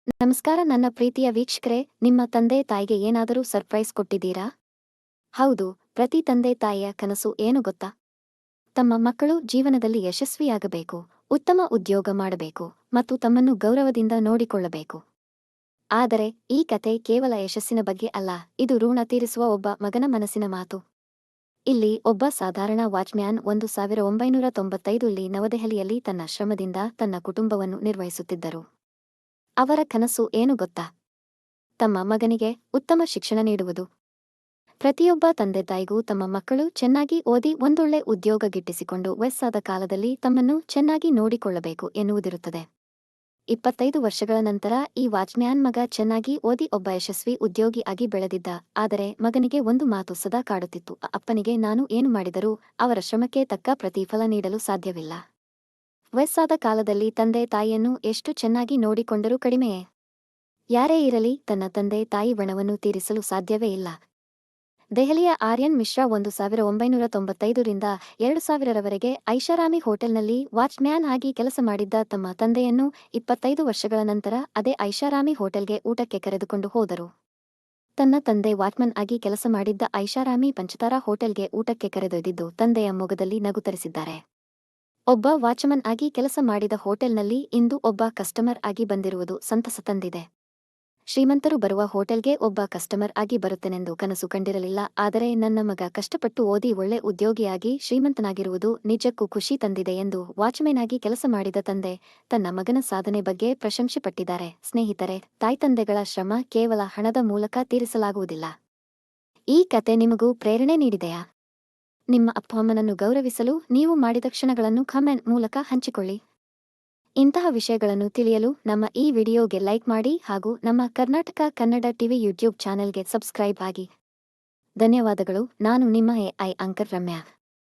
ನಮಸ್ಕಾರ ನನ್ನ ಪ್ರೀತಿಯ ವೀಕ್ಷಕರೇ, ನಿಮ್ಮ ತಂದೆ ತಾಯಿಗೆ ಏನಾದರೂ ಸರ್ಪ್ರೈಸ್ ಕೊಟ್ಟಿದ್ದೀರಾ? ಹೌದು, ಪ್ರತಿ ತಂದೆ ತಾಯಿಯ ಕನಸು ಏನು ಗೊತ್ತಾ? ತಮ್ಮ ಮಕ್ಕಳು ಜೀವನದಲ್ಲಿ ಯಶಸ್ವಿಯಾಗಬೇಕು, ಉತ್ತಮ ಉದ್ಯೋಗ ಮಾಡಬೇಕು ಮತ್ತು ತಮ್ಮನ್ನು ಗೌರವದಿಂದ ನೋಡಿಕೊಳ್ಳಬೇಕು. ಆದರೆ ಈ ಕತೆ ಕೇವಲ ಯಶಸ್ಸಿನ ಬಗ್ಗೆ ಅಲ್ಲ, ಇದು ಋಣ ತೀರಿಸುವ ಒಬ್ಬ ಮಗನ ಮನಸ್ಸಿನ ಮಾತು. ಇಲ್ಲಿ ಒಬ್ಬ ಸಾಧಾರಣ ವಾಚ್ಮ್ಯಾನ್ 1995ರಲ್ಲಿ ನವದೆಹಲಿಯಲ್ಲಿ ತನ್ನ ಶ್ರಮದಿಂದ ತನ್ನ ಕುಟುಂಬವನ್ನು ನಿರ್ವಹಿಸುತ್ತಿದ್ದರು. ಅವರ ಕನಸು ಏನು ಗೊತ್ತಾ? ತಮ್ಮ ಮಗನಿಗೆ ಉತ್ತಮ ಶಿಕ್ಷಣ ನೀಡುವುದು. ಪ್ರತಿಯೊಬ್ಬ ತಂದೆ ತಾಯಿಗೂ ತಮ್ಮ ಮಕ್ಕಳು ಚೆನ್ನಾಗಿ ಓದಿ ಒಂದೊಳ್ಳೆ ಉದ್ಯೋಗ ಗಿಟ್ಟಿಸಿಕೊಂಡು ವಯಸ್ಸಾದ ಕಾಲದಲ್ಲಿ ತಮ್ಮನ್ನು ಚೆನ್ನಾಗಿ ನೋಡಿಕೊಳ್ಳಬೇಕು ಎನ್ನುವುದಿರುತ್ತದೆ. 25 ವರ್ಷಗಳ ನಂತರ ಈ ವಾಚ್ಮ್ಯಾನ್ ಮಗ ಚೆನ್ನಾಗಿ ಓದಿ ಒಬ್ಬ ಯಶಸ್ವಿ ಉದ್ಯೋಗಿ ಆಗಿ ಬೆಳೆದಿದ್ದ. ಆದರೆ ಮಗನಿಗೆ ಒಂದು ಮಾತು ಸದಾ ಕಾಡುತ್ತಿತ್ತು. ಅಪ್ಪನಿಗೆ ನಾನು ಏನು ಮಾಡಿದರೂ ಅವರ ಶ್ರಮಕ್ಕೆ ತಕ್ಕ ಪ್ರತಿಫಲ ನೀಡಲು ಸಾಧ್ಯವಿಲ್ಲ. ವಯಸ್ಸಾದ ಕಾಲದಲ್ಲಿ ತಂದೆ ತಾಯಿಯನ್ನು ಎಷ್ಟು ಚೆನ್ನಾಗಿ ನೋಡಿಕೊಂಡರೂ ಕಡಿಮೆಯೇ. ಯಾರೇ ಇರಲಿ ತನ್ನ ತಂದೆ ತಾಯಿ ಋಣವನ್ನು ತೀರಿಸಲು ಸಾಧ್ಯವೇ ಇಲ್ಲ. ದೆಹಲಿಯ ಆರ್ಯನ್ ಮಿಶ್ರಾ 1995ರಿಂದ 2000ರವರೆಗೆ ಐಷಾರಾಮಿ ಹೋಟೆಲ್ನಲ್ಲಿ ವಾಚ್ಮ್ಯಾನ್ ಆಗಿ ಕೆಲಸ ಮಾಡಿದ್ದ. ತಮ್ಮ ತಂದೆಯನ್ನು 25 ವರ್ಷಗಳ ನಂತರ ಅದೇ ಐಷಾರಾಮಿ ಹೋಟೆಲ್ಗೆ ಊಟಕ್ಕೆ ಕರೆದುಕೊಂಡು ಹೋದರು. ತನ್ನ ತಂದೆ ವಾಚ್ಮನ್ ಆಗಿ ಕೆಲಸ ಮಾಡಿದ್ದ ಐಷಾರಾಮಿ ಪಂಚತಾರಾ ಹೋಟೆಲ್ಗೆ ಊಟಕ್ಕೆ ಕರೆದೊಯ್ದಿದ್ದು ತಂದೆಯ ಮೊಗದಲ್ಲಿ ನಗು ತರಿಸಿದ್ದಾರೆ. ಒಬ್ಬ ವಾಚಮನ್ ಆಗಿ ಕೆಲಸ ಮಾಡಿದ ಹೋಟೆಲ್ನಲ್ಲಿ ಇಂದು ಒಬ್ಬ ಕಸ್ಟಮರ್ ಆಗಿ ಬಂದಿರುವುದು ಸಂತಸ ತಂದಿದೆ. ಶ್ರೀಮಂತರು ಬರುವ ಹೋಟೆಲ್ಗೆ ಒಬ್ಬ ಕಸ್ಟಮರ್ ಆಗಿ ಬರುತ್ತೇನೆಂದು ಕನಸು ಕಂಡಿರಲಿಲ್ಲ. ಆದರೆ ನನ್ನ ಮಗ ಕಷ್ಟಪಟ್ಟು ಓದಿ ಒಳ್ಳೆ ಉದ್ಯೋಗಿಯಾಗಿ ಶ್ರೀಮಂತನಾಗಿರುವುದು ನಿಜಕ್ಕೂ ಖುಷಿ ತಂದಿದೆ ಎಂದು ವಾಚ್ಮೆನ್ ಆಗಿ ಕೆಲಸ ಮಾಡಿದ ತಂದೆ ತನ್ನ ಮಗನ ಸಾಧನೆ ಬಗ್ಗೆ ಪ್ರಶಂಸೆ ಪಟ್ಟಿದ್ದಾರೆ. ಸ್ನೇಹಿತರೆ, ತಾಯ್ತಂದೆಗಳ ಶ್ರಮ ಕೇವಲ ಹಣದ ಮೂಲಕ ತೀರಿಸಲಾಗುವುದಿಲ್ಲ. ಈ ಕತೆ ನಿಮಗೂ ಪ್ರೇರಣೆ ನೀಡಿದೆಯಾ? ನಿಮ್ಮ ಅಪ್ಪಅಮ್ಮನನ್ನು ಗೌರವಿಸಲು ನೀವು ಮಾಡಿದ ಕ್ಷಣಗಳನ್ನು ಕಮೆಂಟ್ ಮೂಲಕ ಹಂಚಿಕೊಳ್ಳಿ. ಇಂತಹ ವಿಷಯಗಳನ್ನು ತಿಳಿಯಲು ನಮ್ಮ ಈ ವಿಡಿಯೋಗೆ ಲೈಕ್ ಮಾಡಿ ಹಾಗೂ ನಮ್ಮ ಕರ್ನಾಟಕ ಕನ್ನಡ ಟಿವಿ ಯೂಟ್ಯೂಬ್ ಚಾನೆಲ್ಗೆ ಸಬ್ಸ್ಕ್ರೈಬ್ ಆಗಿ. ಧನ್ಯವಾದಗಳು. ನಾನು ನಿಮ್ಮ AI ಆಂಕರ್ ರಮ್ಯಾ.